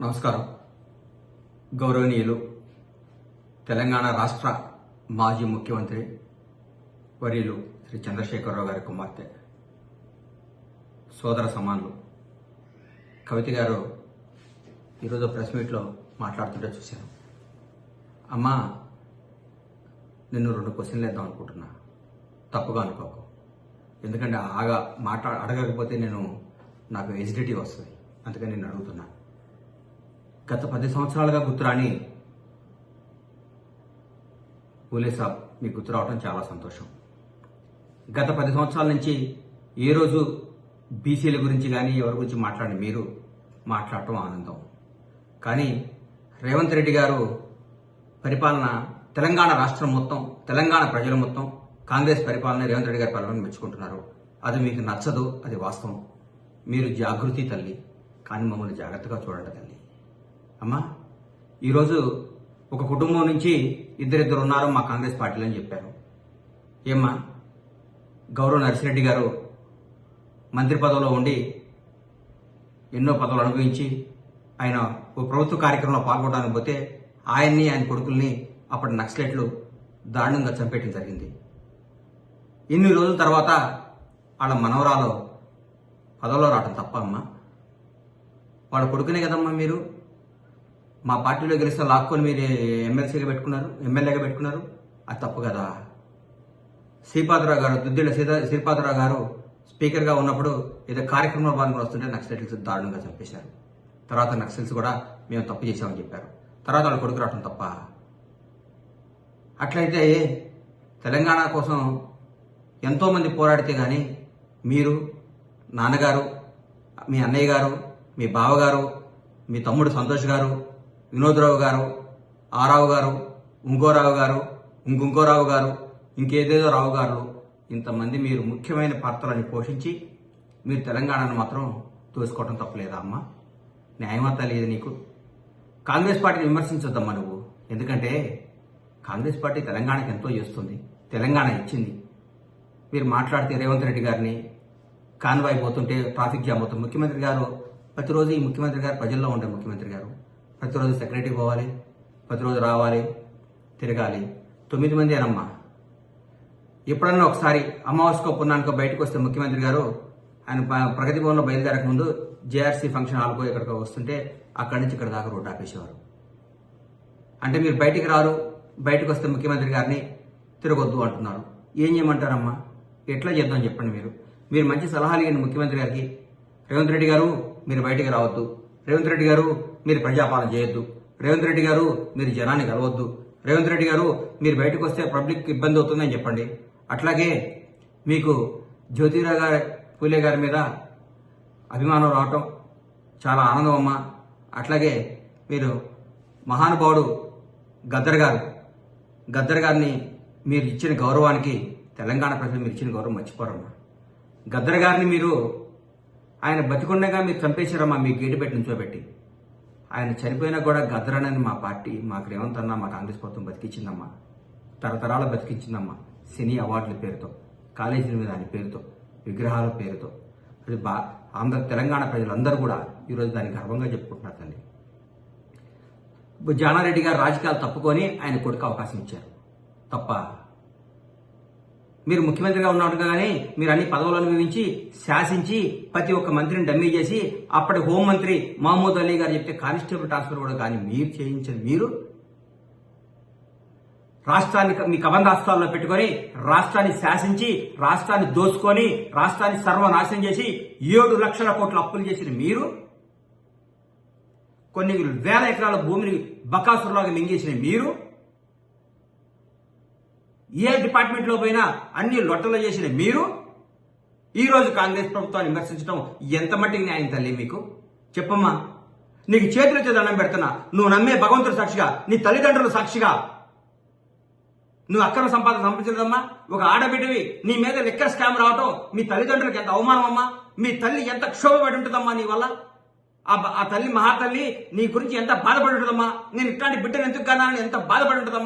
నమస్కారం. గౌరవనీయులు తెలంగాణ రాష్ట్ర మాజీ ముఖ్యమంత్రి వర్యులు శ్రీ చంద్రశేఖరరావు గారి కుమార్తె, సోదర సమానులు కవిత గారు ఈరోజు ప్రెస్ మీట్లో మాట్లాడుతుంటే చూశాను. అమ్మా, నిన్ను 2 క్వశ్చన్లు వేద్దాం అనుకుంటున్నా, తప్పుగా అనుకోకు. ఎందుకంటే అడగకపోతే నాకు ఎజిడిటీ వస్తుంది, అందుకని నేను అడుగుతున్నా. గత 10 సంవత్సరాలుగా గుర్తురాని పూలే సాబ్ మీకు గుర్తు రావడం చాలా సంతోషం. గత 10 సంవత్సరాల నుంచి ఏ రోజు బీసీల గురించి కానీ ఎవరి గురించి మీరు మాట్లాడటం ఆనందం. కానీ రేవంత్ రెడ్డి గారు పరిపాలన, తెలంగాణ రాష్ట్రం మొత్తం, తెలంగాణ ప్రజలు మొత్తం కాంగ్రెస్ పరిపాలన, రేవంత్ రెడ్డి గారి పరిపాలన మెచ్చుకుంటున్నారు. అది మీకు నచ్చదు, అది వాస్తవం. మీరు జాగృతి తల్లి, కానీ మమ్మల్ని జాగ్రత్తగా చూడండి తల్లి. అమ్మా, ఈరోజు ఒక కుటుంబం నుంచి ఇద్దరు ఉన్నారు మా కాంగ్రెస్ పార్టీలో అని చెప్పారు. ఏమ్మా, గౌరవ నర్సిరెడ్డి గారు మంత్రి పదవిలో ఉండి ఎన్నో పదవులు అనుభవించి ఆయన ఓ ప్రభుత్వ కార్యక్రమంలో పాల్గొనడానికి పోతే ఆయన్ని, ఆయన కొడుకుల్ని అప్పటి నక్సలైట్లు దారుణంగా చంపేయడం జరిగింది. ఇన్ని రోజుల తర్వాత వాళ్ళ మనవరాలు పదవిలో రావడం తప్ప అమ్మా? వాళ్ళ కొడుకునే కదమ్మా మీరు మా పార్టీలో గెలిస్తే లాక్కొని మీరు ఎమ్మెల్యేగా పెట్టుకున్నారు. అది తప్పు కదా. శ్రీపాదరావు గారు, దుద్దిళ్ల శ్రీపాదరావు గారు స్పీకర్గా ఉన్నప్పుడు ఏదో కార్యక్రమంలో పాల్గొని వస్తుంటే నక్సలైట్స్ దారుణంగా చంపేశారు. తర్వాత నక్సల్స్ కూడా మేము తప్పు చేశామని చెప్పారు. తర్వాత వాళ్ళ కొడుకు రావడం తప్ప? అట్లయితే తెలంగాణ కోసం ఎంతోమంది పోరాడితే కానీ మీరు, నాన్నగారు, మీ అన్నయ్య గారు, మీ బావగారు, మీ తమ్ముడు సంతోష్ గారు, వినోద్రావు గారు, ఆరావు గారు, ఇంకోరావు గారు, ఇంకోరావు గారు, ఇంకేదేదో రావు గారు, ఇంతమంది మీరు ముఖ్యమైన పాత్రలని పోషించి మీరు తెలంగాణను మాత్రం తోసుకోవటం తప్పలేదా అమ్మా? న్యాయమంతా లేదు నీకు. కాంగ్రెస్ పార్టీని విమర్శించొద్దమ్మా నువ్వు. ఎందుకంటే కాంగ్రెస్ పార్టీ తెలంగాణకి ఎంతో చేస్తుంది, తెలంగాణ ఇచ్చింది. మీరు మాట్లాడితే రేవంత్ రెడ్డి గారిని కాన్వాయ్ పోతుంటే ట్రాఫిక్ జామ్ అవుతుంది. ముఖ్యమంత్రి గారు ప్రతిరోజు, ఈ ముఖ్యమంత్రి గారు ప్రజల్లో ఉండే ముఖ్యమంత్రి గారు ప్రతిరోజు సెక్రటరీ పోవాలి, ప్రతిరోజు రావాలి, తిరగాలి. 9 మంది అనమ్మా. ఎప్పుడన్నా ఒకసారి అమావాస్యకో పున్నానికో బయటకు వస్తే ముఖ్యమంత్రి గారు ఆయన ప్రగతి భవన్లో బయలుదేరక ముందు జేఆర్సీ ఫంక్షన్ హాల్కో ఇక్కడికో వస్తుంటే అక్కడి నుంచి ఇక్కడ దాకా రోడ్డు ఆపేసేవారు. అంటే మీరు బయటికి రారు, బయటకు వస్తే ముఖ్యమంత్రి గారిని తిరగొద్దు అంటున్నారు. ఏం చేయమంటారమ్మా? ఎట్లా చేద్దాం చెప్పండి. మీరు మంచి సలహాలు ఇవ్వండి ముఖ్యమంత్రి గారికి. రేవంత్ రెడ్డి గారు మీరు బయటికి రావద్దు, రేవంత్ రెడ్డి గారు మీరు ప్రజాపాలన చేయొద్దు, రేవంత్ రెడ్డి గారు మీరు జనాన్ని కలవద్దు, రేవంత్ రెడ్డి గారు మీరు బయటకు వస్తే పబ్లిక్ ఇబ్బంది అవుతుందని చెప్పండి. అట్లాగే మీకు జ్యోతిరావు గారి, పూలే గారి మీద అభిమానం రావటం చాలా ఆనందం అమ్మా. అట్లాగే మీరు మహానుభావుడు గద్దర్ గారిని మీరు ఇచ్చిన గౌరవానికి తెలంగాణ ప్రజలు మీరు ఇచ్చిన గౌరవం మర్చిపోరమ్మా. గద్దర్ గారిని మీరు, ఆయన బతికుండగా మీరు చంపేశారమ్మా, మీ గేటు పెట్టి నుంచోబెట్టి. ఆయన చనిపోయినా కూడా గద్దరనని మా పార్టీ, మాకు రేవంత్ అన్న, మా కాంగ్రెస్ ప్రభుత్వం బతికించిందమ్మా. తరతరాలు బతికించిందమ్మా. సినీ అవార్డుల పేరుతో, కాలేజీల మీద ఆయన పేరుతో, విగ్రహాల పేరుతో. అది తెలంగాణ ప్రజలందరూ కూడా ఈరోజు దాన్ని గర్వంగా చెప్పుకుంటున్నారు తల్లి. జానారెడ్డి గారు రాజకీయాలు తప్పుకొని ఆయన కొడుకు అవకాశం ఇచ్చారు తప్ప? మీరు ముఖ్యమంత్రిగా ఉన్నట్టుగా కానీ మీరు అన్ని పదవులు అనుభవించి శాసించి ప్రతి ఒక్క మంత్రిని డమ్మీ చేసి అప్పటి హోంమంత్రి మహమూద్ అలీ గారు చెప్తే కానిస్టేబుల్ ట్రాన్స్ఫర్ కూడా కానీ మీరు చేయించండి. మీరు రాష్ట్రాన్ని మీ కబంధాస్తాల్లో పెట్టుకొని రాష్ట్రాన్ని శాసించి, రాష్ట్రాన్ని దోసుకొని, రాష్ట్రాన్ని సర్వనాశనం చేసి 7 లక్షల కోట్ల అప్పులు చేసిన మీరు, కొన్ని వేల ఎకరాల భూమిని బకాసురులాగా మింగేసిన మీరు, ఏ డిపార్ట్మెంట్లో పోయినా అన్ని లొట్టలు చేసిన మీరు ఈరోజు కాంగ్రెస్ ప్రభుత్వాన్ని విమర్శించడం ఎంత మట్టికి న్యాయం తల్లి మీకు? చెప్పమ్మా. నీకు చేతులెత్తి దండం పెడుతున్నా. నువ్వు నమ్మే భగవంతుడు సాక్షిగా, నీ తల్లిదండ్రుల సాక్షిగా, నువ్వు అక్రమ సంపాదన సంపాదించదమ్మా. ఒక ఆడబిడ్డవి నీ మీద లెక్కర్ స్కామ్ రావటం మీ తల్లిదండ్రులకు ఎంత అవమానం అమ్మా. మీ తల్లి ఎంత క్షోభపడి ఉంటుందమ్మా నీ వల్ల. ఆ తల్లి, మహాతల్లి నీ గురించి ఎంత బాధపడి ఉంటుందమ్మా. నేను ఇట్లాంటి బిడ్డను ఎందుకు కన్నా ఎంత బాధపడి ఉంటుందమ్మా.